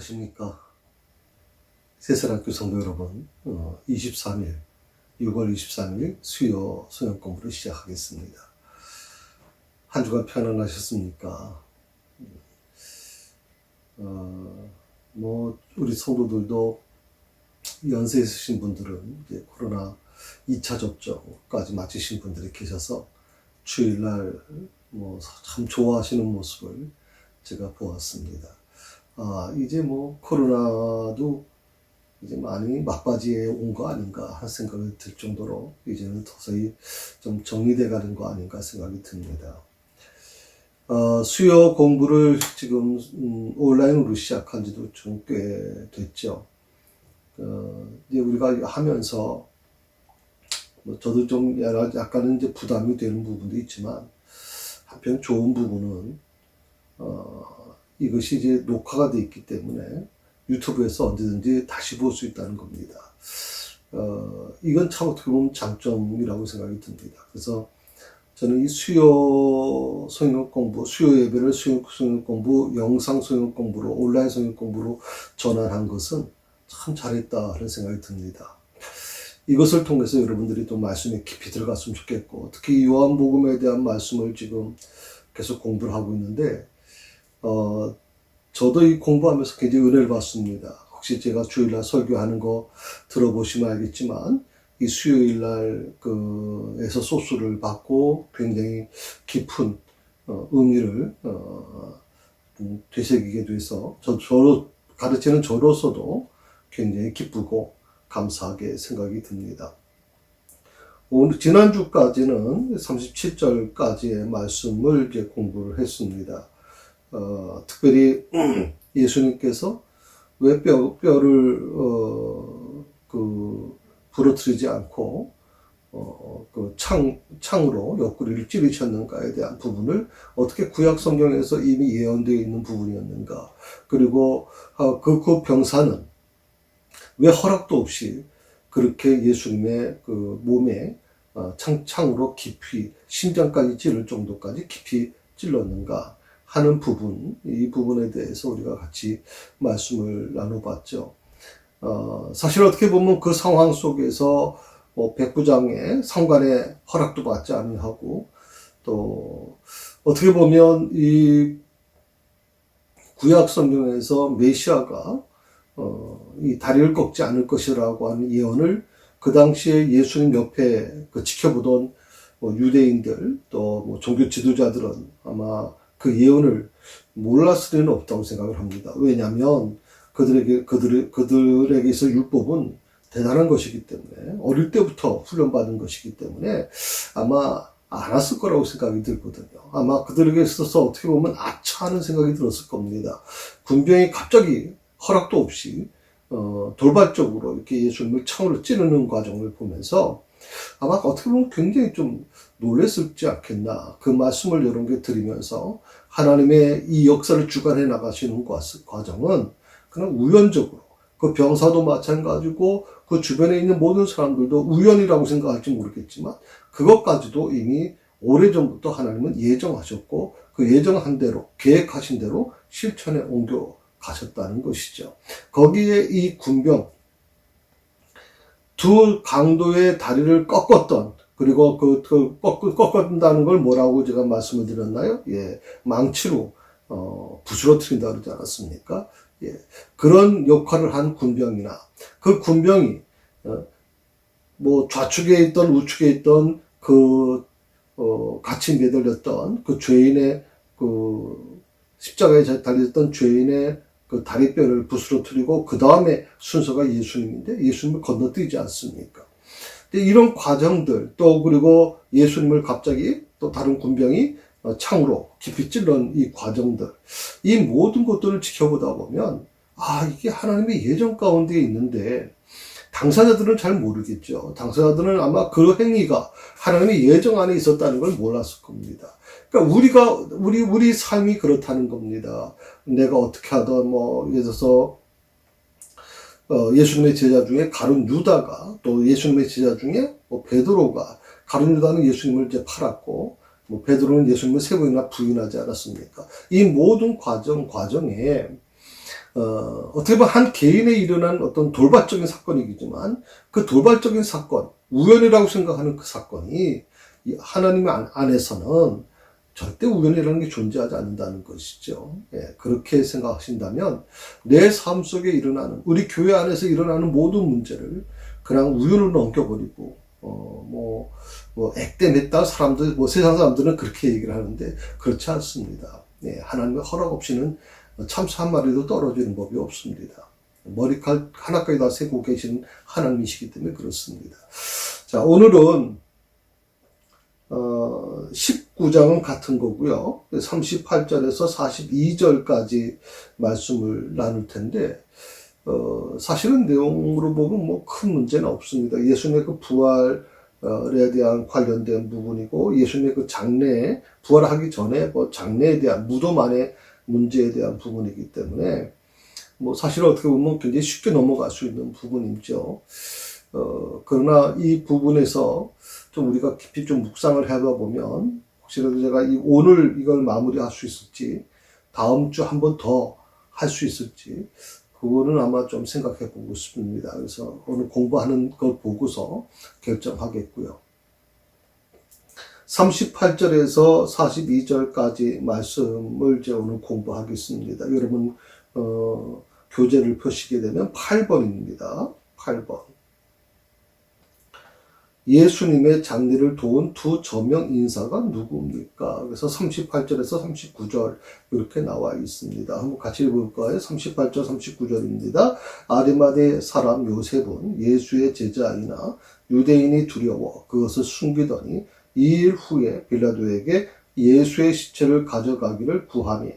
안녕하십니까. 새사랑교회 성도 여러분, 23일, 6월 23일 수요 성경 공부를 시작하겠습니다. 한 주간 편안하셨습니까? 우리 성도들도 연세 있으신 분들은 이제 코로나 2차 접종까지 마치신 분들이 계셔서 주일날 참 좋아하시는 모습을 제가 보았습니다. 이제 코로나도 이제 많이 막바지에 온 거 아닌가 하는 생각이 들 정도로 이제는 서서히 좀 정리돼 가는 거 아닌가 생각이 듭니다. 수요 공부를 지금 온라인으로 시작한 지도 좀 꽤 됐죠. 이제 우리가 하면서 저도 좀 약간은 이제 부담이 되는 부분도 있지만 한편 좋은 부분은 이것이 이제 녹화가 되어 있기 때문에 유튜브에서 언제든지 다시 볼 수 있다는 겁니다. 이건 참 어떻게 보면 장점이라고 생각이 듭니다. 그래서 저는 이 수요 성경 공부, 수요 예배를 수요 성경 공부, 영상 성경 공부로, 온라인 성경 공부로 전환한 것은 참 잘했다 하는 생각이 듭니다. 이것을 통해서 여러분들이 또 말씀에 깊이 들어갔으면 좋겠고, 특히 요한복음에 대한 말씀을 지금 계속 공부를 하고 있는데, 저도 이 공부하면서 굉장히 은혜를 받습니다. 혹시 제가 주일날 설교하는 거 들어보시면 알겠지만, 이 수요일날 에서 소스를 받고 굉장히 깊은 의미를 되새기게 돼서 저로 가르치는 저로서도 굉장히 기쁘고 감사하게 생각이 듭니다. 오늘 지난주까지는 37절까지의 말씀을 이제 공부를 했습니다. 특별히 예수님께서 왜 뼈를 부러뜨리지 않고 창으로 옆구리를 찌르셨는가에 대한 부분을 어떻게 구약 성경에서 이미 예언되어 있는 부분이었는가, 그리고 그 병사는 왜 허락도 없이 그렇게 예수님의 몸에 창으로 깊이 심장까지 찌를 정도까지 깊이 찔렀는가 하는 부분, 이 부분에 대해서 우리가 같이 말씀을 나눠봤죠. 사실 어떻게 보면 그 상황 속에서 백부장의 상관의 허락도 받지 아니하고, 또 어떻게 보면 이 구약 성경에서 메시아가 이 다리를 꺾지 않을 것이라고 하는 예언을 그 당시에 예수님 옆에 지켜보던 유대인들, 또 종교 지도자들은 아마 그 예언을 몰랐을 리는 없다고 생각을 합니다. 왜냐하면 그들에게서 율법은 대단한 것이기 때문에, 어릴 때부터 훈련받은 것이기 때문에 아마 알았을 거라고 생각이 들거든요. 아마 그들에게 있어서 어떻게 보면 아차 하는 생각이 들었을 겁니다. 군병이 갑자기 허락도 없이 돌발적으로 이렇게 예수님을 창으로 찌르는 과정을 보면서 아마 어떻게 보면 굉장히 좀 놀랬을지 않겠나. 그 말씀을 여러 개 드리면서 하나님의 이 역사를 주관해 나가시는 과정은 그냥 우연적으로, 그 병사도 마찬가지고 그 주변에 있는 모든 사람들도 우연이라고 생각할지 모르겠지만 그것까지도 이미 오래전부터 하나님은 예정하셨고, 그 예정한 대로, 계획하신 대로 실천에 옮겨 가셨다는 것이죠. 거기에 이 군병, 두 강도의 다리를 꺾었던, 그리고 꺾었다는 걸 뭐라고 제가 말씀을 드렸나요? 예, 망치로 부스러뜨린다 그러지 않았습니까? 예, 그런 역할을 한 군병이나, 그 군병이 좌측에 있던 우측에 있던 같이 매달렸던 그 죄인의 십자가에 달렸던 죄인의 그 다리뼈를 부스러뜨리고 그 다음에 순서가 예수님인데 예수님을 건너뛰지 않습니까? 이런 과정들, 또 그리고 예수님을 갑자기 또 다른 군병이 창으로 깊이 찔른 이 과정들, 이 모든 것들을 지켜보다 보면 이게 하나님의 예정 가운데 있는데 당사자들은 잘 모르겠죠. 당사자들은 아마 그 행위가 하나님의 예정 안에 있었다는 걸 몰랐을 겁니다. 그러니까 우리 삶이 그렇다는 겁니다. 내가 어떻게 하든 예를 들어서 예수님의 제자 중에 가룟 유다가, 또 예수님의 제자 중에 베드로가, 가룟 유다는 예수님을 이제 팔았고, 베드로는 예수님을 3번이나 부인하지 않았습니까? 이 모든 과정에 어떻게 보면 한 개인에 일어난 어떤 돌발적인 사건이겠지만 그 돌발적인 사건, 우연이라고 생각하는 그 사건이 하나님 안에서는 절대 우연이라는 게 존재하지 않는다는 것이죠. 예, 그렇게 생각하신다면 내 삶 속에 일어나는, 우리 교회 안에서 일어나는 모든 문제를 그냥 우연으로 넘겨버리고 액땜했다 사람들, 세상 사람들은 그렇게 얘기를 하는데 그렇지 않습니다. 예, 하나님의 허락 없이는 참새 한 마리도 떨어지는 법이 없습니다. 머리칼 하나까지 다 세고 계시는 하나님이시기 때문에 그렇습니다. 자, 오늘은 19장은 같은 거고요. 38절에서 42절까지 말씀을 나눌 텐데 사실은 내용으로 보면 큰 문제는 없습니다. 예수님의 그 부활에 대한 관련된 부분이고, 예수님의 그 장래에, 부활하기 전에 장래에 대한, 무덤 안의 문제에 대한 부분이기 때문에 사실 어떻게 보면 굉장히 쉽게 넘어갈 수 있는 부분이죠. 그러나 이 부분에서 좀 우리가 깊이 좀 묵상을 해봐 보면, 혹시라도 제가 오늘 이걸 마무리할 수 있을지, 다음 주 한 번 더 할 수 있을지, 그거는 아마 좀 생각해 보고 싶습니다. 그래서 오늘 공부하는 걸 보고서 결정하겠고요. 38절에서 42절까지 말씀을 이제 오늘 공부하겠습니다. 여러분, 교재를 펴시게 되면 8번입니다. 8번. 예수님의 장례를 도운 두 저명 인사가 누구입니까? 그래서 38절에서 39절 이렇게 나와 있습니다. 한번 같이 읽을까요? 38절, 39절입니다. 아리마대 사람 요셉은 예수의 제자이나 유대인이 두려워 그것을 숨기더니 2일 후에 빌라도에게 예수의 시체를 가져가기를 구하니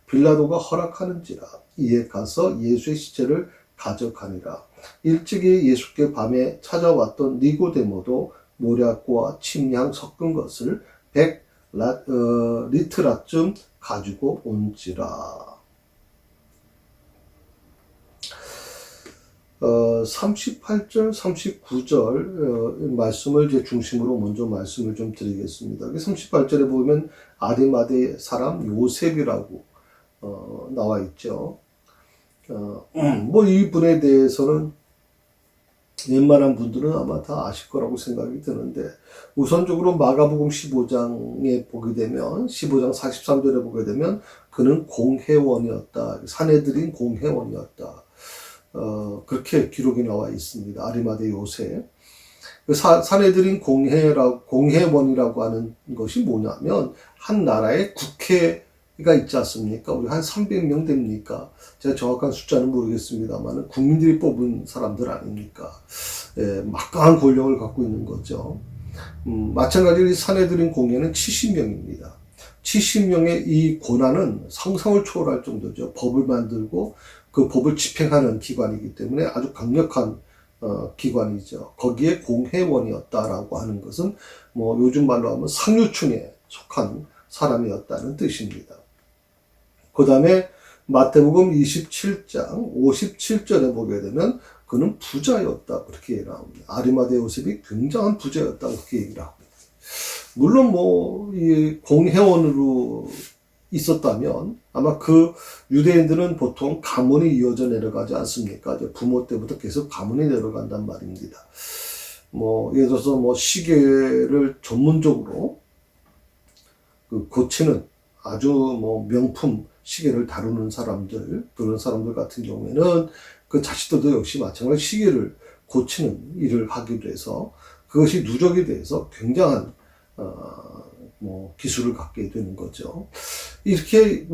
빌라도가 허락하는지라. 이에 가서 예수의 시체를 가져가니라. 일찍이 예수께 밤에 찾아왔던 니고데모도 모략과 침향 섞은 것을 100리트라쯤 가지고 온지라. 38절, 39절 말씀을 이제 중심으로 먼저 말씀을 좀 드리겠습니다. 38절에 보면 아리마대 사람 요셉이라고 나와 있죠. 이분에 대해서는 웬만한 분들은 아마 다 아실 거라고 생각이 드는데, 우선적으로 마가복음 15장에 보게 되면, 15장 43절에 보게 되면, 그는 공회원이었다. 사내들인 공회원이었다. 그렇게 기록이 나와 있습니다. 아리마대 요셉. 사내들인 공회원이라고 하는 것이 뭐냐면, 한 나라의 국회가 있지 않습니까? 우리 한 300명 됩니까? 제가 정확한 숫자는 모르겠습니다만 국민들이 뽑은 사람들 아닙니까? 예, 막강한 권력을 갖고 있는 거죠. 마찬가지로 사내들인 공회는 70명입니다. 70명의 이 권한은 상상을 초월할 정도죠. 법을 만들고 그 법을 집행하는 기관이기 때문에 아주 강력한 기관이죠. 거기에 공회원이었다라고 하는 것은 요즘 말로 하면 상류층에 속한 사람이었다는 뜻입니다. 그 다음에 마태복음 27장 57절에 보게 되면 그는 부자였다, 그렇게 얘기를 합니다. 아리마대 요셉이 굉장한 부자였다, 그렇게 얘기를 합니다. 물론 이 공회원으로 있었다면 아마 그 유대인들은 보통 가문이 이어져 내려가지 않습니까? 이제 부모 때부터 계속 가문이 내려간단 말입니다. 예를 들어서 시계를 전문적으로 고치는 아주 명품 시계를 다루는 사람들, 그런 사람들 같은 경우에는 그 자식들도 역시 마찬가지로 시계를 고치는 일을 하기도 해서 그것이 누적이 돼서 굉장한 기술을 갖게 되는 거죠. 이렇게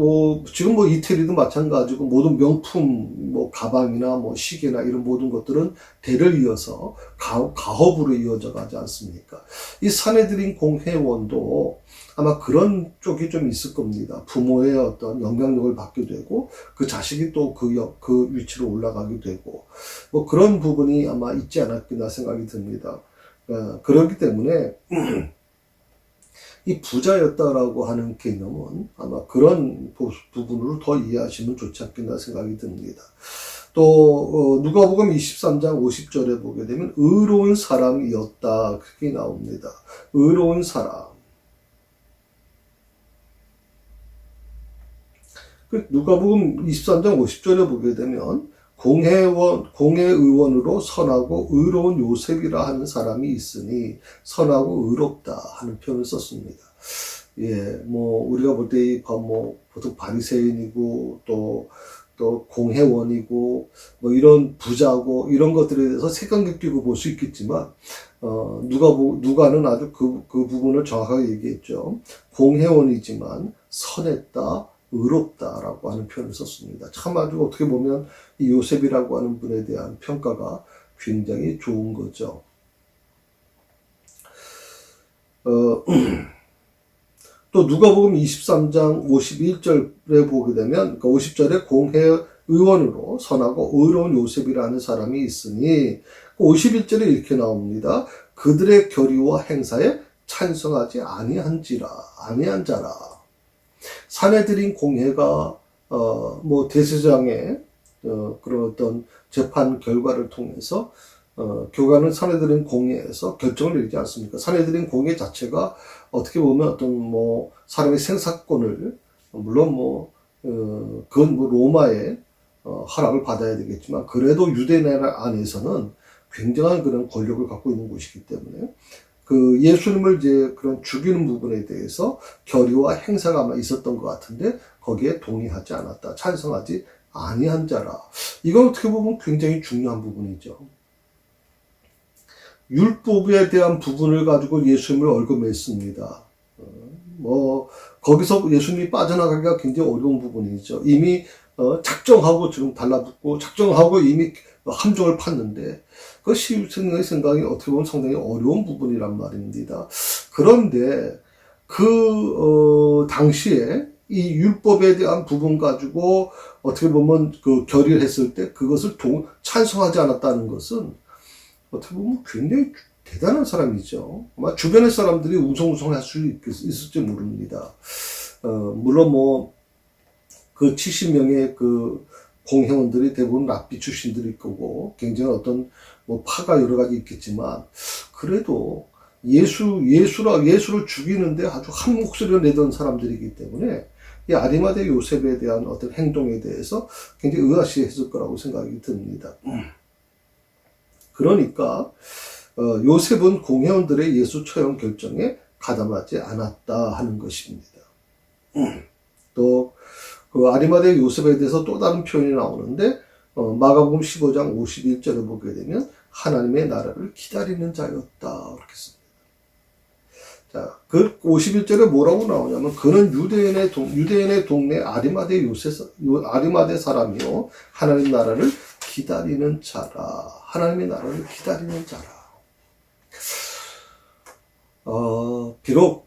지금 이태리도 마찬가지고 모든 명품 가방이나 시계나 이런 모든 것들은 대를 이어서 가업으로 이어져 가지 않습니까? 이 사내들인 공회원도 아마 그런 쪽이 좀 있을 겁니다. 부모의 어떤 영향력을 받게 되고 그 자식이 또 그 위치로 올라가게 되고 그런 부분이 아마 있지 않았겠나 생각이 듭니다. 그렇기 때문에 이 부자였다라고 하는 개념은 아마 그런 부분으로 더 이해하시면 좋지 않겠나 생각이 듭니다. 또 누가복음 23장 50절에 보게 되면 의로운 사람이었다, 그렇게 나옵니다. 의로운 사람. 누가복음 23장 50절에 보게 되면 공회의원으로 선하고 의로운 요셉이라 하는 사람이 있으니 선하고 의롭다 하는 표현을 썼습니다. 예, 우리가 볼 때 보통 바리새인이고 또 공회원이고 이런 부자고 이런 것들에 대해서 색안경 끼고 볼 수 있겠지만 누가는 아주 그 부분을 정확하게 얘기했죠. 공회원이지만 선했다, 의롭다라고 하는 표현을 썼습니다. 참 아주 어떻게 보면 이 요셉이라고 하는 분에 대한 평가가 굉장히 좋은 거죠. 또 누가복음 23장 51절에 보게 되면 50절에 공회의원으로 선하고 의로운 요셉이라는 사람이 있으니 51절에 이렇게 나옵니다. 그들의 결의와 행사에 찬성하지 아니한 자라. 사내들인 공회가 대제사장의 그런 어떤 재판 결과를 통해서 교관은 사내들인 공회에서 결정을 내리지 않습니까? 사내들인 공회 자체가 어떻게 보면 어떤 사람의 생사권을 물론 그건 로마의 허락을 받아야 되겠지만 그래도 유대 나라 안에서는 굉장한 그런 권력을 갖고 있는 곳이기 때문에 그 예수님을 이제 그런 죽이는 부분에 대해서 결의와 행사가 아마 있었던 것 같은데 거기에 동의하지 않았다. 찬성하지 아니한 자라. 이건 어떻게 보면 굉장히 중요한 부분이죠. 율법에 대한 부분을 가지고 예수님을 얽어맸습니다. 거기서 예수님이 빠져나가기가 굉장히 어려운 부분이죠. 이미 작정하고 지금 달라붙고 작정하고 이미 함정을 팠는데 그것이 생각이 어떻게 보면 상당히 어려운 부분이란 말입니다. 그런데 당시에 이 율법에 대한 부분 가지고 어떻게 보면 그 결의를 했을 때 그것을 찬성하지 않았다는 것은 어떻게 보면 굉장히 대단한 사람이죠. 아마 주변의 사람들이 웅성웅성할 수 있을지 모릅니다. 물론 그 70명의 그 공회원들이 대부분 랍비 출신들일 거고 굉장히 어떤 파가 여러 가지 있겠지만 그래도 예수를 죽이는데 아주 한 목소리를 내던 사람들이기 때문에 이 아리마대 요셉에 대한 어떤 행동에 대해서 굉장히 의아시했을 거라고 생각이 듭니다. 그러니까 요셉은 공회원들의 예수 처형 결정에 가담하지 않았다 하는 것입니다. 또 그 아리마대 요셉에 대해서 또 다른 표현이 나오는데 마가복음 15장 51절에 보게 되면 하나님의 나라를 기다리는 자였다 이렇게 씁니다. 자, 그 51절에 뭐라고 나오냐면 그는 유대인의 동네 아리마대 사람이요 하나님 나라를 기다리는 자라. 하나님의 나라를 기다리는 자라. 비록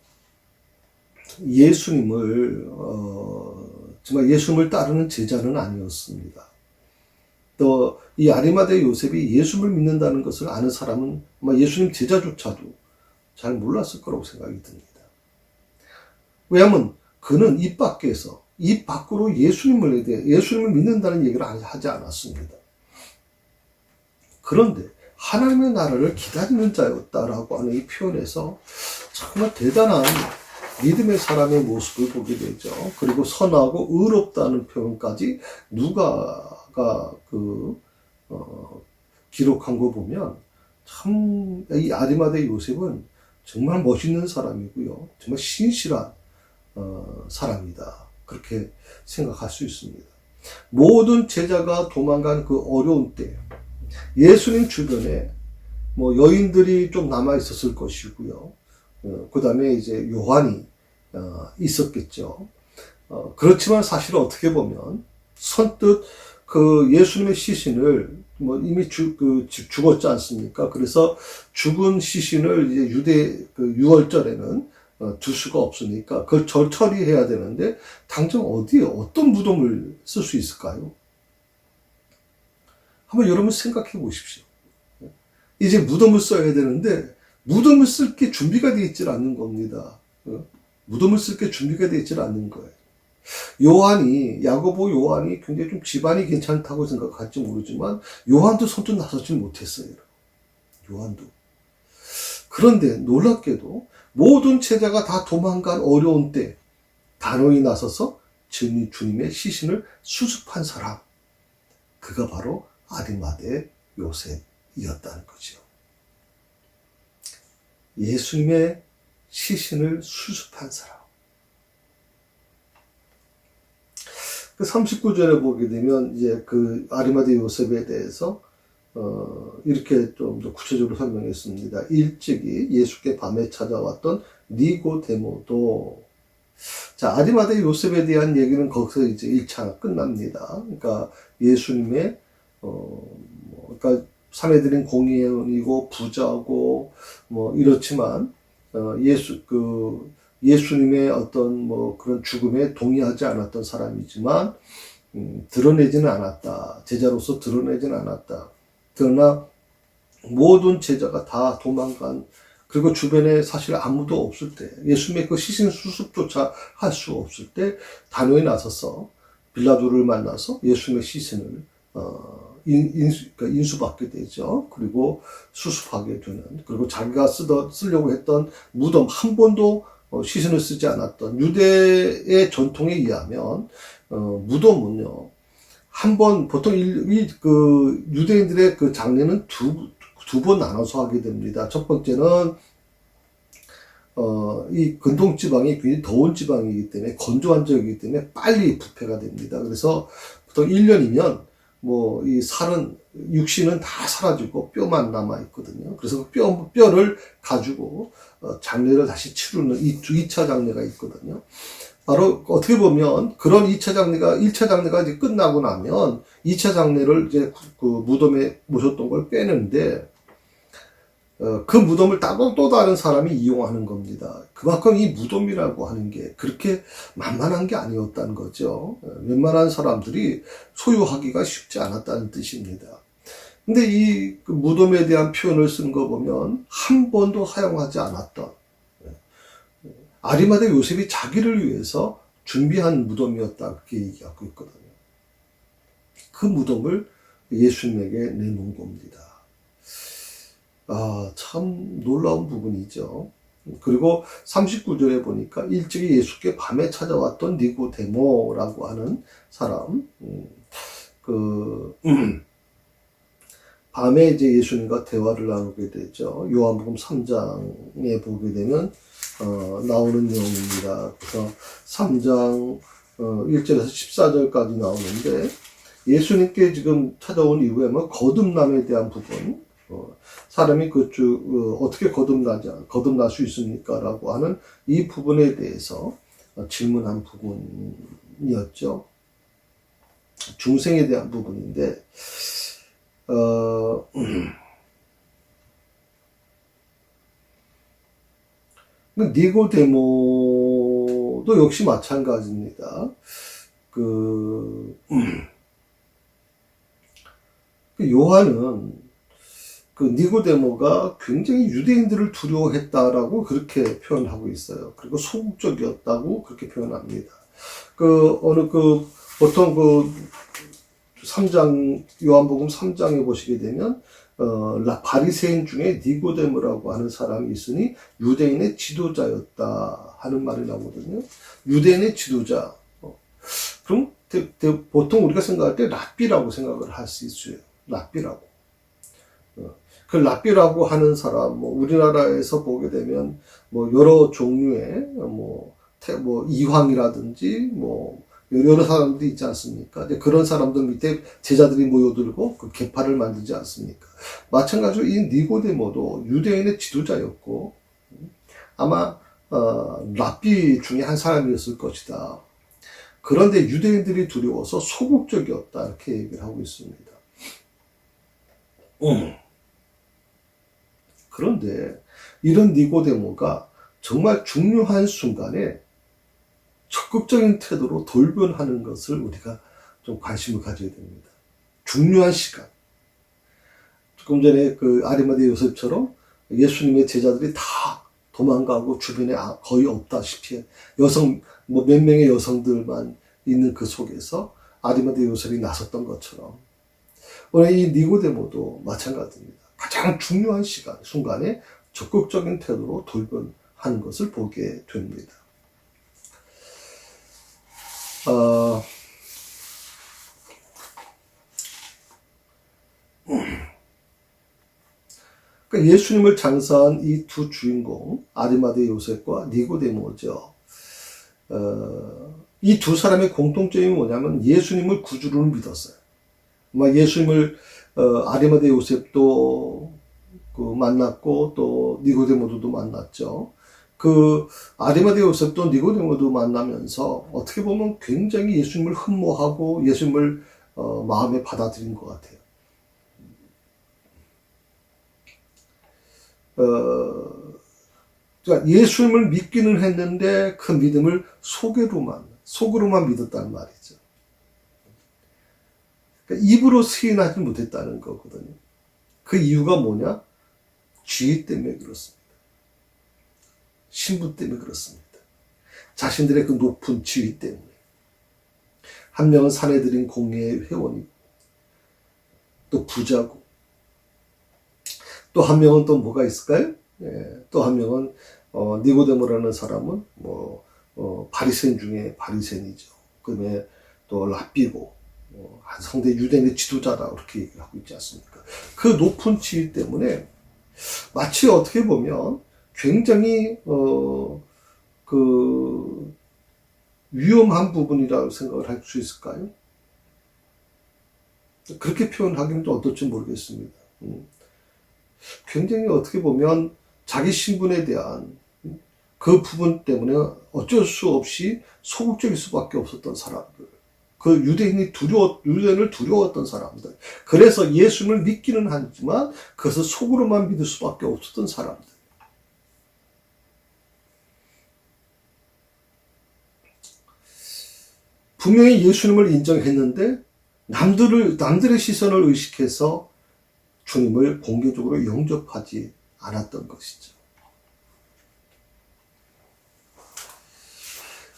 정말 예수님을 따르는 제자는 아니었습니다. 또 이 아리마대 요셉이 예수님을 믿는다는 것을 아는 사람은 아마 예수님 제자조차도 잘 몰랐을 거라고 생각이 듭니다. 왜냐하면 그는 입 밖으로 예수님을 믿는다는 얘기를 하지 않았습니다. 그런데 하나님의 나라를 기다리는 자였다라고 하는 이 표현에서 정말 대단한 믿음의 사람의 모습을 보게 되죠. 그리고 선하고 의롭다는 표현까지 누가가 기록한 거 보면 참 이 아리마대 요셉은 정말 멋있는 사람이고요. 정말 신실한 사람이다. 그렇게 생각할 수 있습니다. 모든 제자가 도망간 그 어려운 때 예수님 주변에 여인들이 좀 남아 있었을 것이고요. 그 다음에 이제 요한이 있었겠죠. 그렇지만 사실 어떻게 보면 선뜻 그 예수님의 시신을 이미 죽었지 않습니까? 그래서 죽은 시신을 이제 유대 유월절에는 둘 수가 없으니까 그걸 처리해야 되는데 당장 어디에 어떤 무덤을 쓸 수 있을까요? 한번 여러분 생각해 보십시오. 이제 무덤을 써야 되는데 무덤을 쓸 게 준비가 되어 있질 않는 겁니다. 무덤을 쓸 게 준비가 되어 있질 않는 거예요. 야고보 요한이 굉장히 좀 집안이 괜찮다고 생각할지 모르지만 요한도 선뜻 나서지 못했어요. 요한도. 그런데 놀랍게도 모든 제자가 다 도망간 어려운 때 단호히 나서서 주님의 시신을 수습한 사람, 그가 바로 아리마대 요셉이었다는 거죠. 예수님의 시신을 수습한 사람. 그 39절에 보게 되면 이제 그 아리마대 요셉에 대해서 이렇게 좀 더 구체적으로 설명했습니다. 일찍이 예수께 밤에 찾아왔던 니고데모도. 자, 아리마대 요셉에 대한 얘기는 거기서 이제 1차가 끝납니다. 그러니까 예수님의 그러니까 사내들인 공의원이고 부자고 뭐 이렇지만 예수님의 어떤 뭐 그런 죽음에 동의하지 않았던 사람이지만 드러내지는 않았다. 제자로서 드러내지는 않았다. 그러나 모든 제자가 다 도망간, 그리고 주변에 사실 아무도 없을 때, 예수님의 그 시신 수습조차 할 수 없을 때 단호히 나서서 빌라도를 만나서 예수님의 시신을 그러니까 인수받게 되죠. 그리고 수습하게 되는, 그리고 자기가 쓰려고 했던 무덤, 한 번도 시신을 쓰지 않았던 유대의 전통에 의하면 무덤은요, 한 번, 보통 그 유대인들의 그 장례는 두 번 나눠서 하게 됩니다. 첫 번째는 이 근동 지방이 굉장히 더운 지방이기 때문에, 건조한 지역이기 때문에 빨리 부패가 됩니다. 그래서 보통 1년이면 뭐 이 육신은 다 사라지고 뼈만 남아 있거든요. 그래서 뼈를 가지고 장례를 다시 치르는 2차 장례가 있거든요. 바로 어떻게 보면 그런 1차 장례가 이제 끝나고 나면 2차 장례를 이제 그 무덤에 모셨던 걸 빼는데, 그 무덤을 또 다른 사람이 이용하는 겁니다. 그만큼 이 무덤이라고 하는 게 그렇게 만만한 게 아니었다는 거죠. 웬만한 사람들이 소유하기가 쉽지 않았다는 뜻입니다. 근데 이 무덤에 대한 표현을 쓴 거 보면 한 번도 사용하지 않았던, 아리마대 요셉이 자기를 위해서 준비한 무덤이었다, 그렇게 얘기하고 있거든요. 그 무덤을 예수님에게 내놓은 겁니다. 참 놀라운 부분이죠. 그리고 39절에 보니까 일찍이 예수께 밤에 찾아왔던 니고데모라고 하는 사람, 밤에 이제 예수님과 대화를 나누게 되죠. 요한복음 3장에 보게 되면 나오는 내용입니다. 그래서 3장 1절에서 14절까지 나오는데, 예수님께 지금 찾아온 이후에 뭐 거듭남에 대한 부분, 사람이 어떻게 거듭날 수 있습니까? 라고 하는 이 부분에 대해서 질문한 부분이었죠. 중생에 대한 부분인데, 니고데모도 역시 마찬가지입니다. 요한은 니고데모가 굉장히 유대인들을 두려워했다라고 그렇게 표현하고 있어요. 그리고 소극적이었다고 그렇게 표현합니다. 보통 3장, 요한복음 3장에 보시게 되면, 바리새인 중에 니고데모라고 하는 사람이 있으니 유대인의 지도자였다 하는 말이 나오거든요. 유대인의 지도자. 그럼 보통 우리가 생각할 때 랍비라고 생각을 할 수 있어요. 랍비라고. 그 랍비라고 하는 사람, 우리나라에서 보게 되면 여러 종류의 이황이라든지 여러 사람들이 있지 않습니까? 그런 사람들 밑에 제자들이 모여들고 그 계파를 만들지 않습니까? 마찬가지로 이 니고데모도 유대인의 지도자였고 아마 랍비 중에 한 사람이었을 것이다. 그런데 유대인들이 두려워서 소극적이었다, 이렇게 얘기를 하고 있습니다. 그런데 이런 니고데모가 정말 중요한 순간에 적극적인 태도로 돌변하는 것을 우리가 좀 관심을 가져야 됩니다. 중요한 시간. 조금 전에 그 아리마대 요셉처럼 예수님의 제자들이 다 도망가고 주변에 거의 없다시피 몇 명의 여성들만 있는 그 속에서 아리마대 요셉이 나섰던 것처럼 오늘 이 니고데모도 마찬가지입니다. 가장 중요한 순간에 적극적인 태도로 돌변하는 것을 보게 됩니다. 어, 그러니까 예수님을 장사한 이 두 주인공, 아리마대 요셉과 니고데모죠. 이 두 사람의 공통점이 뭐냐면 예수님을 구주로 믿었어요. 예수님을 아리마대 요셉도 만났고 또 니고데모도 만났죠. 그 아리마대 요셉도 니고데모도 만나면서 어떻게 보면 굉장히 예수님을 흠모하고 예수님을 마음에 받아들인 것 같아요. 그러니까 예수님을 믿기는 했는데 그 믿음을 속으로만 믿었다는 말이죠. 그러니까 입으로 시인하지 못했다는 거거든요. 그 이유가 뭐냐? 지위 때문에 그렇습니다. 신분 때문에 그렇습니다. 자신들의 그 높은 지위 때문에. 한 명은 사내들인 공회의 회원이고, 또 부자고, 또 한 명은 또 뭐가 있을까요? 또 한 명은 니고데모라는 사람은 바리새인 중에 바리새인이죠. 그다음에 또 랍비고 상대 유대인의 지도자다 이렇게 얘기를 하고 있지 않습니까? 그 높은 지위 때문에 마치 어떻게 보면 굉장히 그 위험한 부분이라고 생각을 할 수 있을까요? 그렇게 표현하기는 좀 어떨지 모르겠습니다. 굉장히 어떻게 보면 자기 신분에 대한 그 부분 때문에 어쩔 수 없이 소극적일 수밖에 없었던 사람들. 그 유대인을 두려웠던 사람들. 그래서 예수님을 믿기는 하지만 그것을 속으로만 믿을 수밖에 없었던 사람들. 분명히 예수님을 인정했는데 남들의 시선을 의식해서 주님을 공개적으로 영접하지 않았던 것이죠.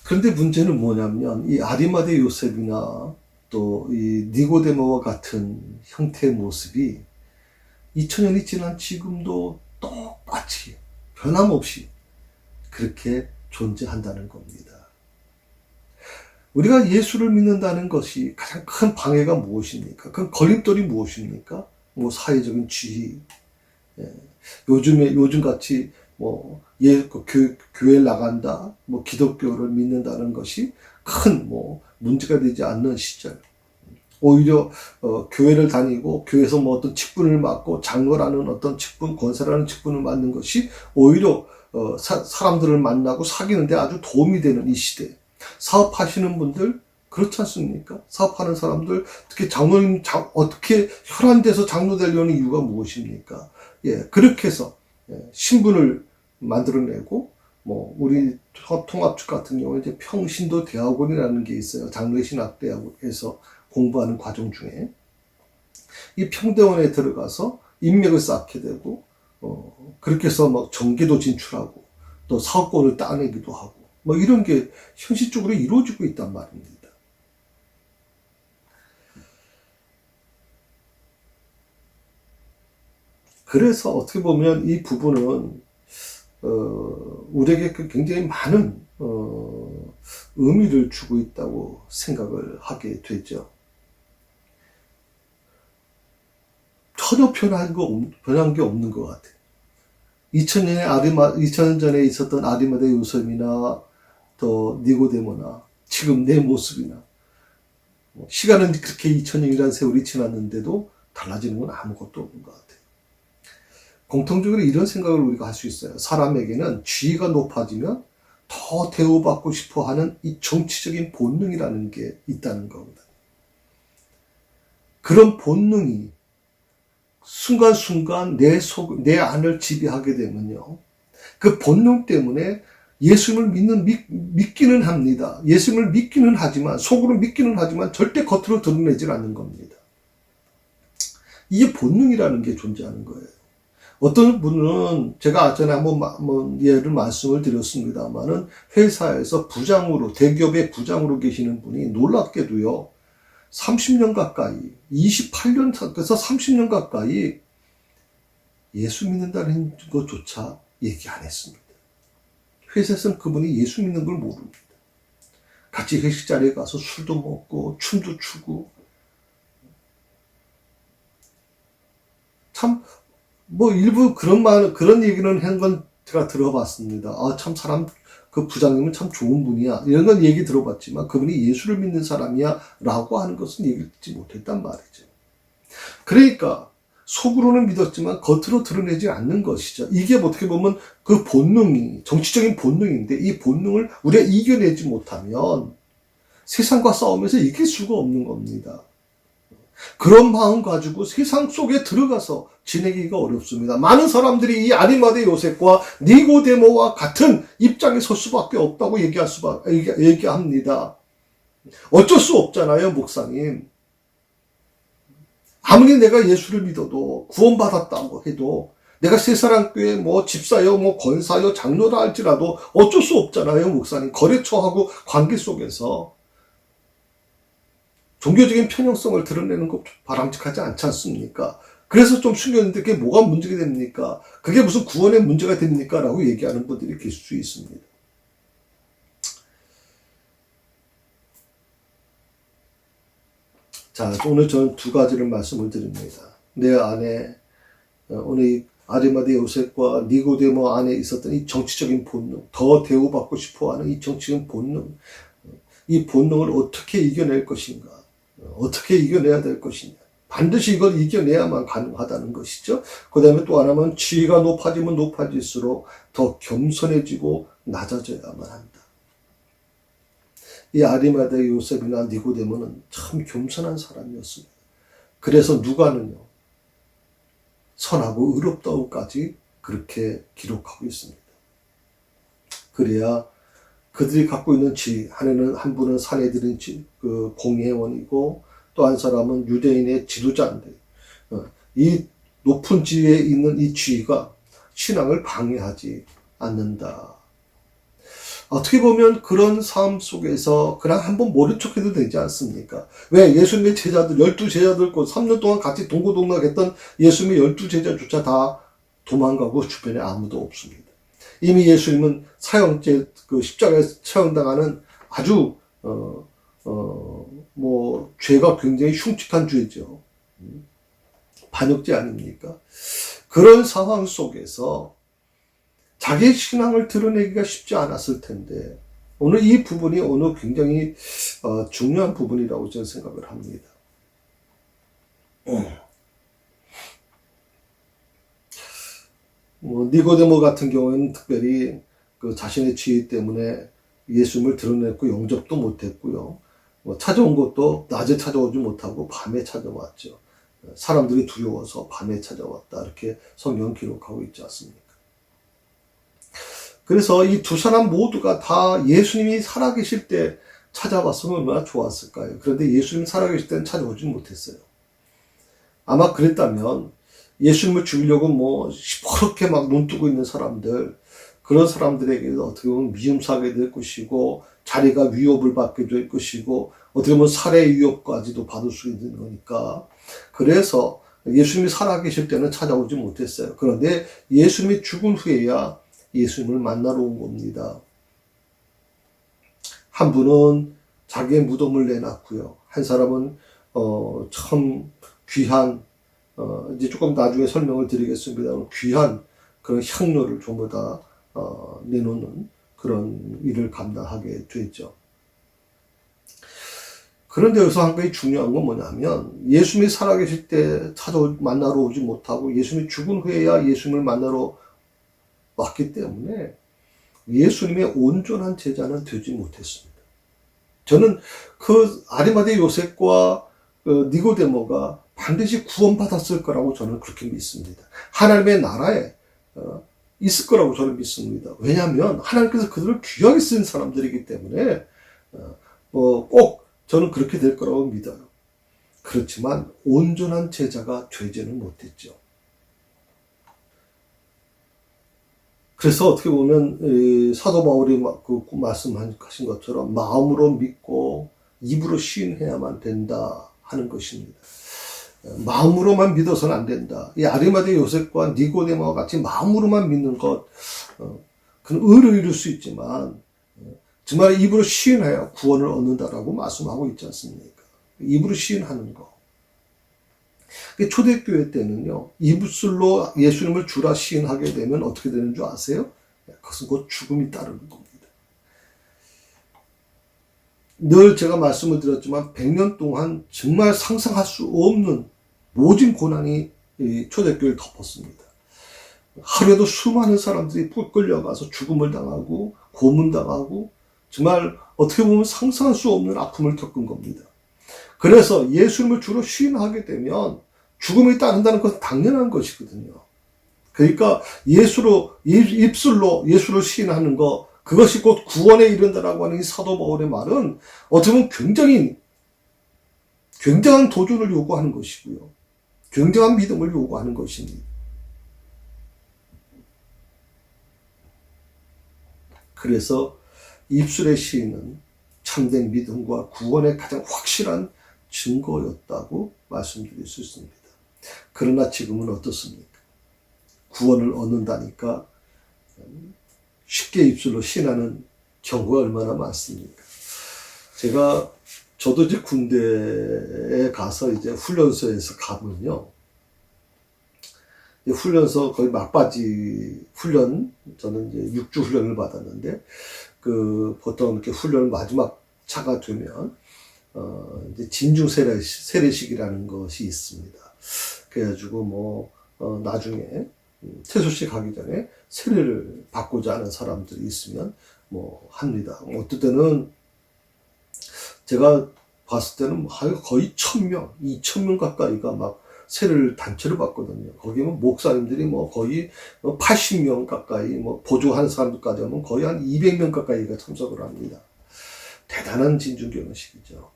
그런데 문제는 뭐냐면 이 아리마대 요셉이나 또 이 니고데모와 같은 형태의 모습이 2000년이 지난 지금도 똑같이 변함없이 그렇게 존재한다는 겁니다. 우리가 예수를 믿는다는 것이 가장 큰 방해가 무엇입니까? 그 걸림돌이 무엇입니까? 사회적인 지위, 요즘같이 교회에 나간다, 기독교를 믿는다는 것이 큰 문제가 되지 않는 시절. 오히려 교회를 다니고 교회에서 어떤 직분을 맡고 장로라는 어떤 직분, 권사라는 직분을 맡는 것이 오히려 사람들을 만나고 사귀는데 아주 도움이 되는 이 시대. 사업하시는 분들 그렇지 않습니까? 사업하는 사람들 특히 장로님 어떻게 혈안돼서 장로 되려는 이유가 무엇입니까? 그렇게 해서 신분을 만들어내고 우리 통합축 같은 경우에 이제 평신도 대학원이라는 게 있어요. 장로의 신학대학에서 공부하는 과정 중에 이 평대원에 들어가서 인맥을 쌓게 되고 그렇게 해서 정계도 진출하고 또 사업권을 따내기도 하고 이런 게 현실적으로 이루어지고 있단 말입니다. 그래서 어떻게 보면 이 부분은 우리에게 굉장히 많은 의미를 주고 있다고 생각을 하게 되죠. 전혀 변한 게 없는 것 같아요. 2000년 전에 있었던 아리마대 요셉이나 또 니고데모나 지금 내 모습이나 시간은 그렇게 2000년이라는 세월이 지났는데도 달라지는 건 아무것도 없는 것 같아요. 공통적으로 이런 생각을 우리가 할 수 있어요. 사람에게는 지위가 높아지면 더 대우받고 싶어 하는 이 정치적인 본능이라는 게 있다는 겁니다. 그런 본능이 순간순간 내 안을 지배하게 되면요. 그 본능 때문에 예수님을 믿기는 합니다. 예수님을 믿기는 하지만, 속으로 믿기는 하지만 절대 겉으로 드러내질 않는 겁니다. 이게 본능이라는 게 존재하는 거예요. 어떤 분은 제가 전에 한번 말씀을 드렸습니다만은 회사에서 대기업의 부장으로 계시는 분이 놀랍게도요, 30년 가까이, 28년에서 30년 가까이 예수 믿는다는 것조차 얘기 안 했습니다. 회사에서는 그분이 예수 믿는 걸 모릅니다. 같이 회식 자리에 가서 술도 먹고 춤도 추고 참 뭐 일부 그런 얘기는 한 건 제가 들어봤습니다. 아, 참 사람 그 부장님은 참 좋은 분이야. 이런 건 얘기 들어봤지만 그분이 예수를 믿는 사람이야 라고 하는 것은 얘기 듣지 못했단 말이죠. 그러니까 속으로는 믿었지만 겉으로 드러내지 않는 것이죠. 이게 어떻게 보면 그 본능이 정치적인 본능인데 이 본능을 우리가 이겨내지 못하면 세상과 싸우면서 이길 수가 없는 겁니다. 그런 마음 가지고 세상 속에 들어가서 지내기가 어렵습니다. 많은 사람들이 이 아리마대 요셉과 니고데모와 같은 입장에 설 수밖에 없다고 얘기합니다. 어쩔 수 없잖아요, 목사님. 아무리 내가 예수를 믿어도 구원받았다고 해도 내가 새사랑교회 뭐 집사요, 뭐 권사요, 장로라 할지라도 어쩔 수 없잖아요, 목사님. 거래처하고 관계 속에서 종교적인 편향성을 드러내는 것 바람직하지 않지 않습니까? 그래서 좀 숨겼는데 그게 뭐가 문제가 됩니까? 그게 무슨 구원의 문제가 됩니까? 라고 얘기하는 분들이 계실 수 있습니다. 자, 오늘 저는 두 가지를 말씀을 드립니다. 내 안에 오늘 이 아리마대 요셉과 니고데모 안에 있었던 이 정치적인 본능, 더 대우받고 싶어하는 이 정치적인 본능, 이 본능을 어떻게 이겨낼 것인가? 어떻게 이겨내야 될 것이냐. 반드시 이걸 이겨내야만 가능하다는 것이죠. 그 다음에 또 하나는 지위가 높아지면 높아질수록 더 겸손해지고 낮아져야만 한다. 이 아리마대 요셉이나 니고데모는 참 겸손한 사람이었습니다. 그래서 누가는요, 선하고 의롭다고까지 그렇게 기록하고 있습니다. 그래야 그들이 갖고 있는 지위, 한 분은 사내들인 그 공회원이고 또 한 사람은 유대인의 지도자인데 이 높은 지위에 있는 이 지위가 신앙을 방해하지 않는다. 어떻게 보면 그런 삶 속에서 그냥 한번 모른 척해도 되지 않습니까? 왜 예수님의 제자들, 12제자들, 3년 동안 같이 동고동락했던 예수님의 12제자조차 다 도망가고 주변에 아무도 없습니다. 이미 예수님은 십자가에 처형당하는 아주, 죄가 굉장히 흉측한 죄죠. 반역죄 아닙니까? 그런 상황 속에서 자기의 신앙을 드러내기가 쉽지 않았을 텐데, 오늘 이 부분이 오늘 굉장히, 중요한 부분이라고 저는 생각을 합니다. 니고데모 같은 경우에는 특별히 그 자신의 지위 때문에 예수님을 드러냈고 영접도 못했고요. 찾아온 것도 낮에 찾아오지 못하고 밤에 찾아왔죠. 사람들이 두려워서 밤에 찾아왔다. 이렇게 성경 기록하고 있지 않습니까? 그래서 이 두 사람 모두가 다 예수님이 살아계실 때 찾아왔으면 얼마나 좋았을까요? 그런데 예수님이 살아계실 때는 찾아오지 못했어요. 아마 그랬다면 예수님을 죽이려고 시퍼렇게 막 눈뜨고 있는 사람들, 그런 사람들에게도 어떻게 보면 미움사게 될 것이고, 자리가 위협을 받게 될 것이고, 어떻게 보면 살해 위협까지도 받을 수 있는 거니까. 그래서 예수님이 살아계실 때는 찾아오지 못했어요. 그런데 예수님이 죽은 후에야 예수님을 만나러 온 겁니다. 한 분은 자기의 무덤을 내놨고요. 한 사람은 참 귀한, 이제 조금 나중에 설명을 드리겠습니다. 귀한 그런 향료를 전부 다 내놓는 그런 일을 감당하게 되죠. 그런데 여기서 한 가지 중요한 건 뭐냐면, 예수님이 살아계실 때 만나러 오지 못하고 예수님이 죽은 후에야 예수님을 만나러 왔기 때문에 예수님의 온전한 제자는 되지 못했습니다. 저는 그 아리마대 요셉과 니고데모가 반드시 구원받았을 거라고 저는 그렇게 믿습니다. 하나님의 나라에 있을 거라고 저는 믿습니다. 왜냐하면 하나님께서 그들을 귀하게 쓴 사람들이기 때문에 꼭 저는 그렇게 될 거라고 믿어요. 그렇지만 온전한 제자가 되지는 못했죠. 그래서 어떻게 보면 사도 바울이 말씀하신 것처럼 마음으로 믿고 입으로 시인해야만 된다 하는 것입니다. 마음으로만 믿어서는 안 된다. 이 아리마대 요셉과 니고데모와 같이 마음으로만 믿는 것, 그는 의를 이룰 수 있지만 정말 입으로 시인해야 구원을 얻는다라고 말씀하고 있지 않습니까? 입으로 시인하는 거. 초대교회 때는요, 입술로 예수님을 주라 시인하게 되면 어떻게 되는 줄 아세요? 그것은 곧 죽음이 따르는 겁니다. 늘 제가 말씀을 드렸지만 100년 동안 정말 상상할 수 없는 모진 고난이 초대교회를 덮었습니다. 하루에도 수많은 사람들이 끌려가서 죽음을 당하고 고문당하고 정말 어떻게 보면 상상할 수 없는 아픔을 겪은 겁니다. 그래서 예수님을 주로 시인하게 되면 죽음이 따른다는 것은 당연한 것이거든요. 그러니까 입술로 예수를 시인하는 것, 그것이 곧 구원에 이른다라고 하는 이 사도 바울의 말은 어떻게 보면 굉장한 도전을 요구하는 것이고요. 굉장한 믿음을 요구하는 것입니다. 그래서 입술의 시인은 참된 믿음과 구원의 가장 확실한 증거였다고 말씀드릴 수 있습니다. 그러나 지금은 어떻습니까? 구원을 얻는다니까 쉽게 입술로 시인하는 경우가 얼마나 많습니까? 저도 이제 군대에 가서 이제 훈련소에서 가면요. 훈련소 거의 막바지 훈련, 저는 이제 6주 훈련을 받았는데, 보통 이렇게 훈련 마지막 차가 되면, 이제 진중 세례식이라는 것이 있습니다. 그래가지고 나중에 퇴소식 하기 전에 세례를 받고자 하는 사람들이 있으면 합니다. 어떨 때는 제가 봤을 때는 거의 1000명, 2000명 가까이가 막 세례를 단체로 받거든요. 거기는 목사님들이 거의 80명 가까이, 보조하는 사람들까지 하면 거의 한 200명 가까이가 참석을 합니다. 대단한 진중결혼식이죠.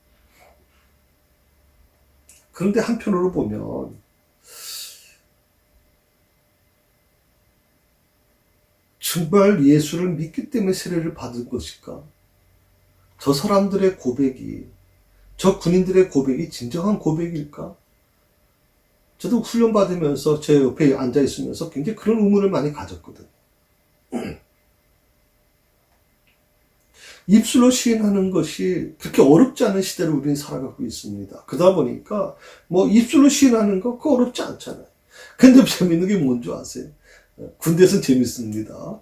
그런데 한편으로 보면 정말 예수를 믿기 때문에 세례를 받은 것일까? 저 사람들의 고백이, 저 군인들의 고백이 진정한 고백일까? 저도 훈련받으면서 제 옆에 앉아있으면서 굉장히 그런 의문을 많이 가졌거든요. 입술로 시인하는 것이 그렇게 어렵지 않은 시대를 우리는 살아가고 있습니다. 그러다 보니까 입술로 시인하는 거 그거 어렵지 않잖아요. 근데 재밌는 게 뭔지 아세요? 군대에서는 재밌습니다.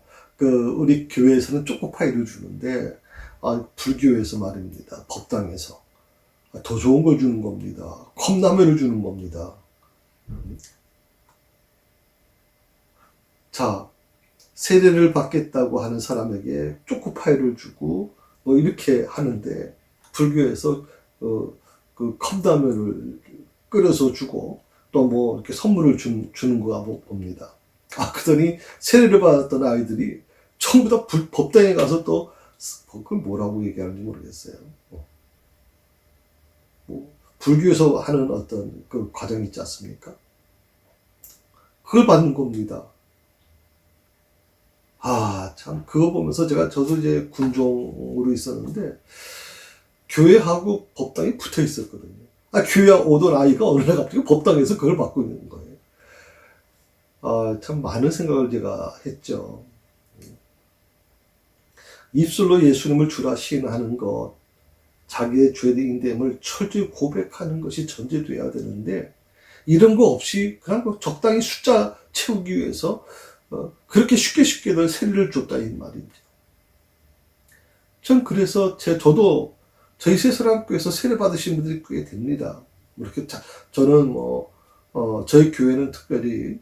우리 교회에서는 초코파이를 주는데, 불교에서 말입니다. 법당에서. 더 좋은 걸 주는 겁니다. 컵라면을 주는 겁니다. 자, 세례를 받겠다고 하는 사람에게 초코파이를 주고, 이렇게 하는데, 불교에서, 컵라면을 끓여서 주고, 또 이렇게 선물을 주는 거 봅니다. 그러더니 세례를 받았던 아이들이 전부 다 법당에 가서 또 그걸 뭐라고 얘기하는지 모르겠어요. 불교에서 하는 어떤 그 과정이 있지 않습니까? 그걸 받는 겁니다. 참 그거 보면서 저도 이제 군종으로 있었는데 교회하고 법당이 붙어 있었거든요. 교회 오던 아이가 어느 날 갑자기 법당에서 그걸 받고 있는 거예요. 참 많은 생각을 제가 했죠. 입술로 예수님을 주라 시인하는 것, 자기의 죄인 됨을 철저히 고백하는 것이 전제돼야 되는데, 이런 거 없이 그냥 적당히 숫자 채우기 위해서 그렇게 쉽게들 세례를 줬다 이 말이죠. 전 그래서 저도 저희 새사랑교회에서 세례 받으신 분들이 꽤 됩니다. 이렇게 저는 저희 교회는 특별히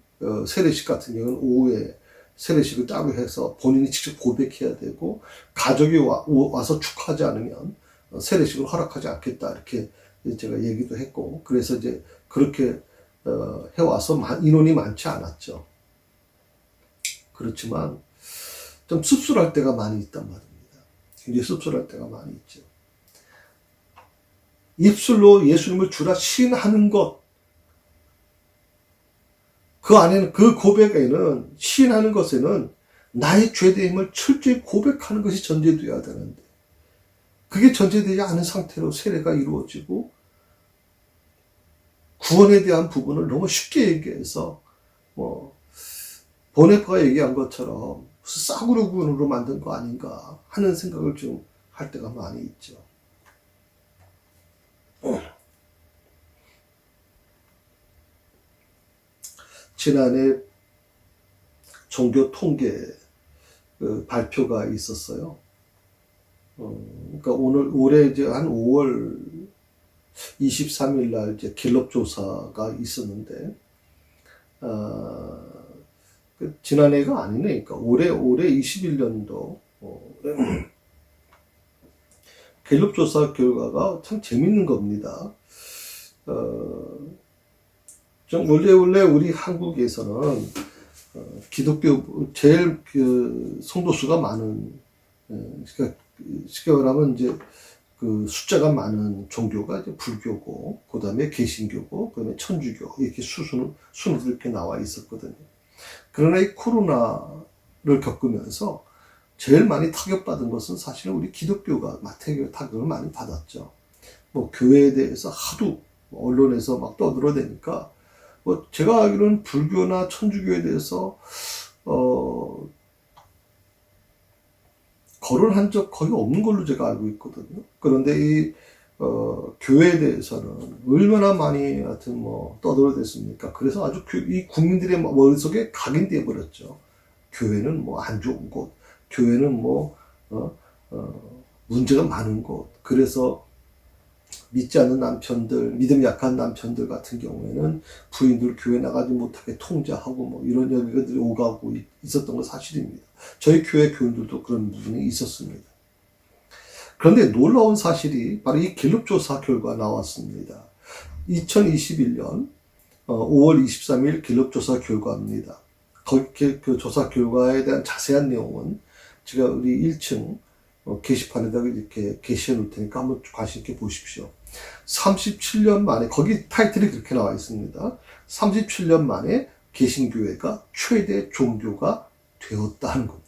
세례식 같은 경우는 오후에 세례식을 따로 해서 본인이 직접 고백해야 되고, 가족이 와서 축하하지 않으면 세례식을 허락하지 않겠다 이렇게 제가 얘기도 했고, 그래서 이제 그렇게 해와서 인원이 많지 않았죠. 그렇지만 좀 씁쓸할 때가 많이 있단 말입니다. 굉장히 씁쓸할 때가 많이 있죠. 입술로 예수님을 주라 시인하는 것, 그 안에는, 그 고백에는, 시인하는 것에는 나의 죄됨을 철저히 고백하는 것이 전제되어야 되는데, 그게 전제되지 않은 상태로 세례가 이루어지고, 구원에 대한 부분을 너무 쉽게 얘기해서, 보네파가 얘기한 것처럼 싸구려 구원으로 만든 거 아닌가 하는 생각을 좀 할 때가 많이 있죠. 지난해 종교 통계 발표가 있었어요. 그러니까 올해 이제 한 5월 23일 날 이제 갤럽 조사가 있었는데, 지난해가 아니네. 그러니까 올해 21년도, 갤럽 조사 결과가 참 재밌는 겁니다. 원래 우리 한국에서는 기독교 제일 성도수가 많은, 그러니까 쉽게 말하면 이제 그 숫자가 많은 종교가 이제 불교고, 그 다음에 개신교고, 그 다음에 천주교, 이렇게 순으로 이렇게 나와 있었거든요. 그러나 이 코로나를 겪으면서 제일 많이 타격받은 것은 사실은 우리 기독교가 타격을 많이 받았죠. 뭐 교회에 대해서 하도 언론에서 막 떠들어대니까, 뭐 제가 알기로는 불교나 천주교에 대해서 거론한 적 거의 없는 걸로 제가 알고 있거든요. 그런데 이 교회에 대해서는 얼마나 많이 하여튼 뭐 떠들어댔습니까? 그래서 아주 이 국민들의 머릿속에 각인되어 버렸죠. 교회는 뭐 안 좋은 곳, 교회는 뭐 문제가 많은 곳. 그래서 믿지 않는 남편들, 믿음 약한 남편들 같은 경우에는 부인들 교회 나가지 못하게 통제하고 뭐 이런 얘기들이 오가고 있었던 건 사실입니다. 저희 교회 교인들도 그런 부분이 있었습니다. 그런데 놀라운 사실이 바로 이 갤럽 조사 결과 나왔습니다. 2021년 5월 23일 갤럽 조사 결과입니다. 거기 그 조사 결과에 대한 자세한 내용은 제가 우리 1층 게시판에다가 이렇게 게시해 놓을 테니까 한번 관심 있게 보십시오. 37년 만에, 거기 타이틀이 그렇게 나와 있습니다. 37년 만에 개신교회가 최대 종교가 되었다는 겁니다.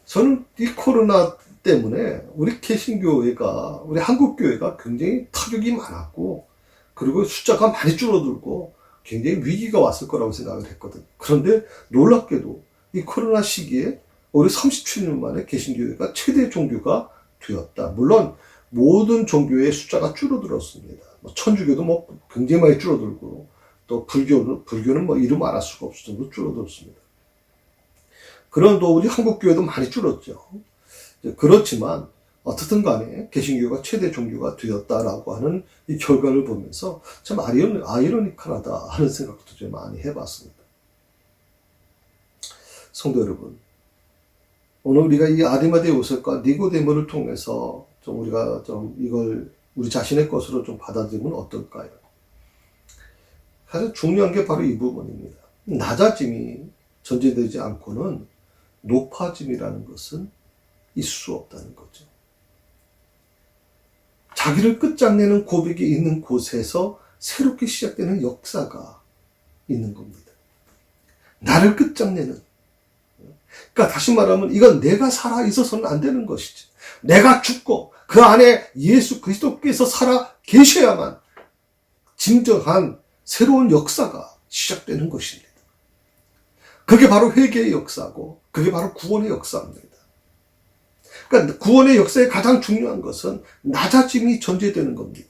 저는 이 코로나 때문에 우리 개신교회가, 우리 한국교회가 굉장히 타격이 많았고, 그리고 숫자가 많이 줄어들고 굉장히 위기가 왔을 거라고 생각을 했거든요. 그런데 놀랍게도 이 코로나 시기에 우리 37년 만에 개신교회가 최대 종교가 되었다. 물론 모든 종교의 숫자가 줄어들었습니다. 천주교도 뭐 굉장히 많이 줄어들고, 또 불교는 뭐 이름 알할 수가 없을 정도로 줄어들었습니다. 그런데 우리 한국교회도 많이 줄었죠. 그렇지만 어떻든 간에 개신교가 최대 종교가 되었다라고 하는 이 결과를 보면서 참 아이러니컬하다 하는 생각도 좀 많이 해봤습니다. 성도 여러분, 오늘 우리가 이 아리마대 요셉과 니고데모를 통해서 좀 우리가 좀 이걸 우리 자신의 것으로 좀 받아들이면 어떨까요? 가장 중요한 게 바로 이 부분입니다. 낮아짐이 전제되지 않고는 높아짐이라는 것은 있을 수 없다는 거죠. 자기를 끝장내는 고백이 있는 곳에서 새롭게 시작되는 역사가 있는 겁니다. 나를 끝장내는. 그러니까 다시 말하면 이건 내가 살아 있어서는 안 되는 것이지. 내가 죽고 그 안에 예수 그리스도께서 살아 계셔야만 진정한 새로운 역사가 시작되는 것입니다. 그게 바로 회개의 역사고, 그게 바로 구원의 역사입니다. 그러니까 구원의 역사의 가장 중요한 것은 낮아짐이 전제되는 겁니다.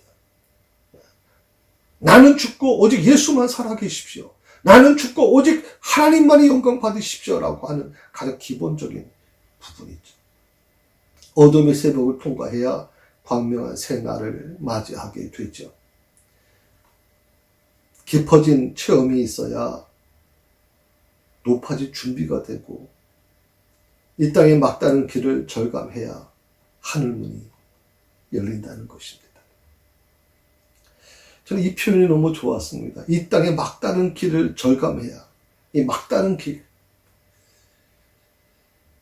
나는 죽고 오직 예수만 살아 계십시오. 나는 죽고 오직 하나님만이 영광 받으십시오라고 하는 가장 기본적인 부분이죠. 어둠의 새벽을 통과해야 광명한 새날을 맞이하게 되죠. 깊어진 체험이 있어야 높아질 준비가 되고, 이 땅의 막다른 길을 절감해야 하늘문이 열린다는 것입니다. 저는 이 표현이 너무 좋았습니다. 이 땅의 막다른 길을 절감해야, 이 막다른 길,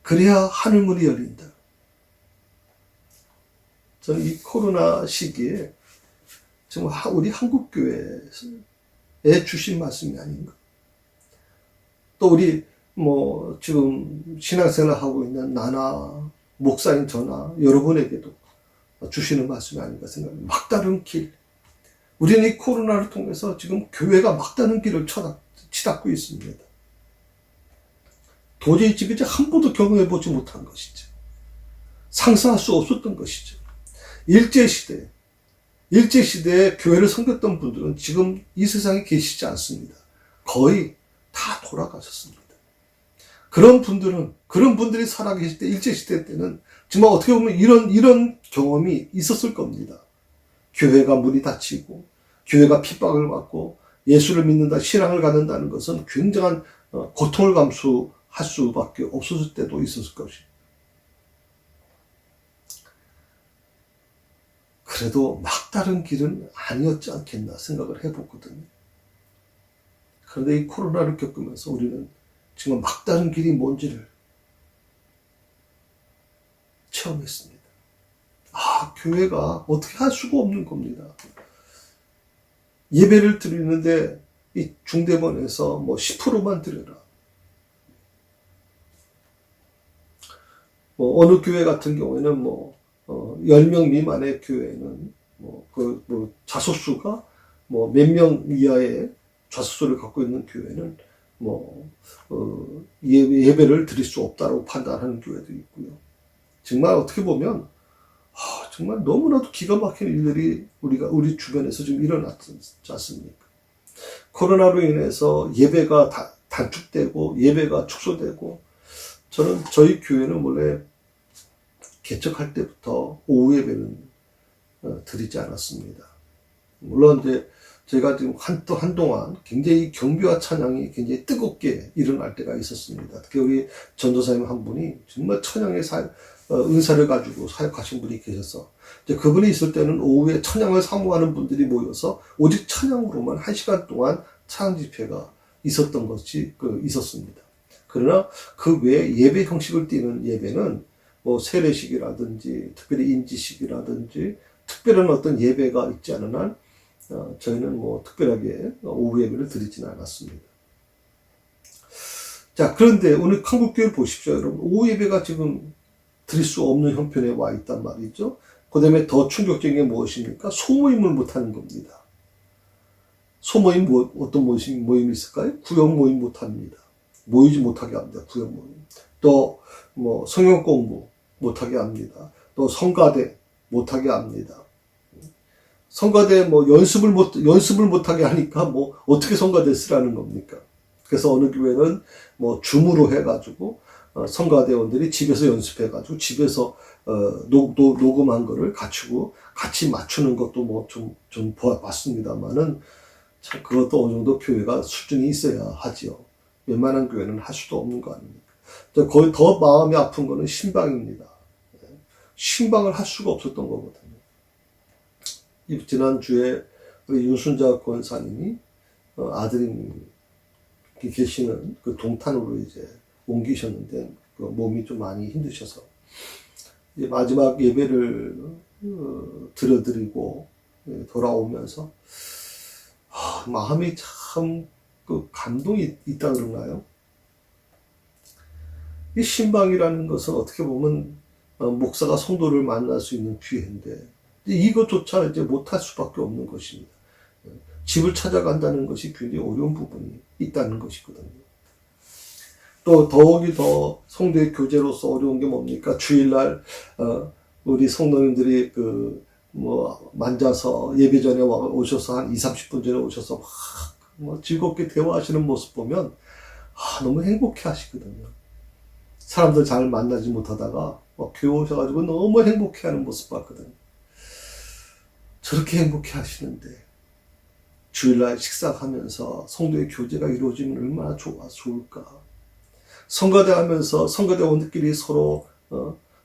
그래야 하늘문이 열린다. 저는 이 코로나 시기에 정말 우리 한국교회에 주신 말씀이 아닌가. 또 우리 지금 신앙생활 하고 있는 나나 목사인 저나 여러분에게도 주시는 말씀이 아닌가 생각합니다. 막다른 길. 우리는 이 코로나를 통해서 지금 교회가 막다른 길을 치닫고 있습니다. 도저히 지금 한 번도 경험해보지 못한 것이죠. 상상할 수 없었던 것이죠. 일제시대에 교회를 섬겼던 분들은 지금 이 세상에 계시지 않습니다. 거의 다 돌아가셨습니다. 그런 분들이 살아계실 때, 일제시대 때는 정말 어떻게 보면 이런 경험이 있었을 겁니다. 교회가 문이 닫히고, 교회가 핍박을 받고, 예수를 믿는다, 신앙을 갖는다는 것은 굉장한 고통을 감수할 수밖에 없었을 때도 있었을 것입니다. 그래도 막다른 길은 아니었지 않겠나 생각을 해보거든요. 그런데 이 코로나를 겪으면서 우리는 정말 막다른 길이 뭔지를 체험했습니다. 교회가 어떻게 할 수가 없는 겁니다. 예배를 드리는데 이 중대본에서 10%만 드려라. 어느 교회 같은 경우에는 10명 미만의 교회는 좌석수가 몇 명 이하의 좌석수를 갖고 있는 교회는 예배를 드릴 수 없다고 판단하는 교회도 있고요. 정말 어떻게 보면 정말 너무나도 기가 막힌 일들이 우리 주변에서 지금 일어났지 않습니까? 코로나로 인해서 예배가 단축되고 예배가 축소되고, 저희 교회는 원래 개척할 때부터 오후 예배는 드리지 않았습니다. 물론 이제 제가 지금 한동안 굉장히 경비와 찬양이 굉장히 뜨겁게 일어날 때가 있었습니다. 특히 우리 전도사님 한 분이 정말 찬양의 은사를 가지고 사역하신 분이 계셔서, 이제 그분이 있을 때는 오후에 찬양을 사모하는 분들이 모여서 오직 찬양으로만 1시간 동안 찬양 집회가 있었던 것이 있었습니다. 그러나 그 외에 예배 형식을 띠는 예배는 세례식이라든지 특별히 인지식이라든지 특별한 어떤 예배가 있지 않은 한 저희는 특별하게 오후 예배를 드리지는 않았습니다. 자, 그런데 오늘 한국교회 보십시오, 여러분. 오후 예배가 지금 드릴 수 없는 형편에 와 있단 말이죠. 그 다음에 더 충격적인 게 무엇입니까? 소모임을 못하는 겁니다. 소모임, 어떤 모임이 있을까요? 구역 모임 못합니다. 모이지 못하게 합니다. 구역 모임. 또 성경 공부 못하게 합니다. 또 성가대 못하게 합니다. 성가대 연습을 못하게 하니까 어떻게 성가대 쓰라는 겁니까? 그래서 어느 교회는 줌으로 해가지고 성가대원들이 집에서 연습해가지고 집에서 녹음한 거를 갖추고 같이 맞추는 것도 좀 봤습니다만은 참 그것도 어느 정도 교회가 수준이 있어야 하지요. 웬만한 교회는 할 수도 없는 거 아닙니까? 거의 더 마음이 아픈 거는 신방입니다. 신방을 할 수가 없었던 거거든요. 지난주에 우리 윤순자 권사님이 아드님이 계시는 그 동탄으로 이제 옮기셨는데 몸이 좀 많이 힘드셔서 이제 마지막 예배를 드려드리고 돌아오면서 마음이 참 감동이 있다 그러나요? 이 신방이라는 것은 어떻게 보면 목사가 성도를 만날 수 있는 기회인데 이것조차 이제 못할 수밖에 없는 것입니다. 집을 찾아간다는 것이 굉장히 어려운 부분이 있다는 것이거든요. 또 더욱이 더 성도의 교제로서 어려운 게 뭡니까? 주일날 우리 성도님들이 만져서 예배 전에 오셔서 한 20-30분 전에 오셔서 막 즐겁게 대화하시는 모습 보면 너무 행복해 하시거든요. 사람들 잘 만나지 못하다가 교회 오셔가지고 너무 행복해 하는 모습 봤거든요. 저렇게 행복해 하시는데 주일날 식사하면서 성도의 교제가 이루어지면 얼마나 좋을까. 성가대 하면서 성가대원들끼리 서로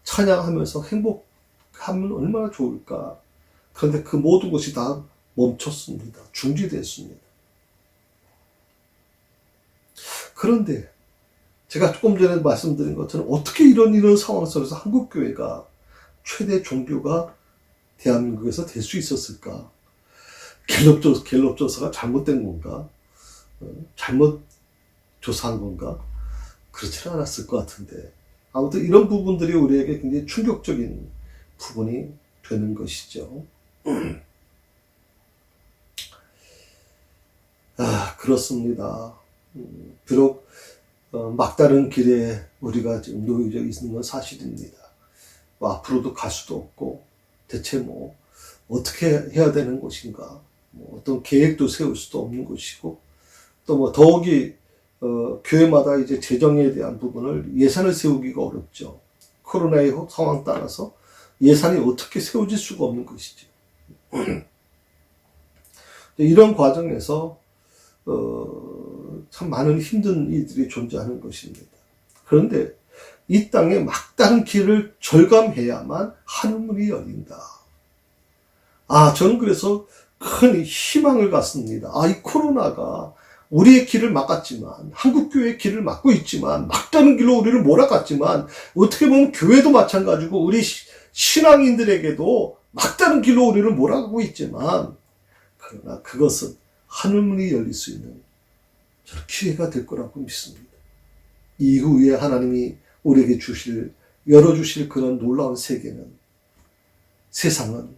찬양하면서 행복하면 얼마나 좋을까. 그런데 그 모든 것이 다 멈췄습니다. 중지됐습니다. 그런데 제가 조금 전에 말씀드린 것처럼 어떻게 이런 상황 속에서 한국교회가 최대 종교가 대한민국에서 될 수 있었을까? 갤럽 조사가 잘못된 건가? 잘못 조사한 건가? 그렇지 않았을 것 같은데. 아무튼 이런 부분들이 우리에게 굉장히 충격적인 부분이 되는 것이죠. 그렇습니다. 비록 막다른 길에 우리가 지금 놓여져 있는 건 사실입니다. 앞으로도 갈 수도 없고 대체 어떻게 해야 되는 것인가, 어떤 계획도 세울 수도 없는 것이고, 또 더욱이 교회마다 이제 재정에 대한 부분을 예산을 세우기가 어렵죠. 코로나의 상황 따라서 예산이 어떻게 세워질 수가 없는 것이죠. 이런 과정에서 참 많은 힘든 일들이 존재하는 것입니다. 그런데 이 땅에 막다른 길을 절감해야만 하늘문이 열린다. 저는 그래서 큰 희망을 갖습니다. 이 코로나가 우리의 길을 막았지만, 한국교회의 길을 막고 있지만, 막다른 길로 우리를 몰아갔지만, 어떻게 보면 교회도 마찬가지고 우리 신앙인들에게도 막다른 길로 우리를 몰아가고 있지만, 그러나 그것은 하늘문이 열릴 수 있는 저는 기회가 될 거라고 믿습니다. 이후에 하나님이 우리에게 열어주실 그런 놀라운 세계는, 세상은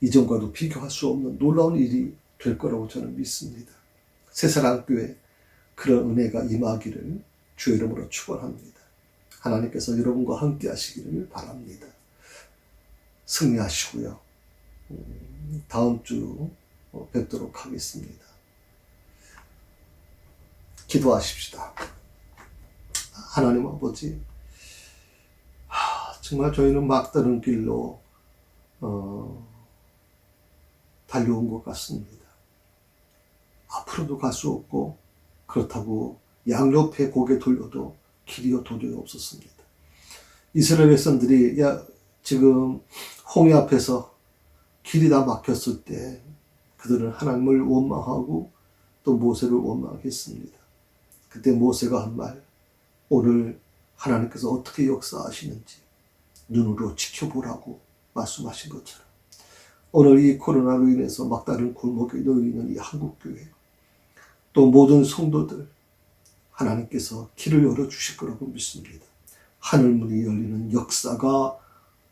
이전과도 비교할 수 없는 놀라운 일이 될 거라고 저는 믿습니다. 새사랑교회 그런 은혜가 임하기를 주의 이름으로 축원합니다. 하나님께서 여러분과 함께 하시기를 바랍니다. 승리하시고요. 다음 주 뵙도록 하겠습니다. 기도하십시다. 하나님 아버지, 정말 저희는 막다른 길로 달려온 것 같습니다. 앞으로도 갈 수 없고, 그렇다고 양옆에 고개 돌려도 길이 도저히 없었습니다. 이스라엘 백성들이 지금 홍해 앞에서 길이 다 막혔을 때 그들은 하나님을 원망하고 또 모세를 원망했습니다. 그때 모세가 한 말, 오늘 하나님께서 어떻게 역사하시는지 눈으로 지켜보라고 말씀하신 것처럼, 오늘 이 코로나로 인해서 막다른 골목에 놓여있는 이 한국교회, 또 모든 성도들, 하나님께서 길을 열어주실 거라고 믿습니다. 하늘문이 열리는 역사가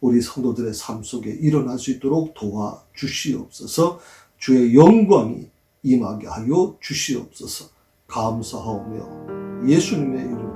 우리 성도들의 삶 속에 일어날 수 있도록 도와주시옵소서. 주의 영광이 임하게 하여 주시옵소서. 감사하오며 예수님의 이름으로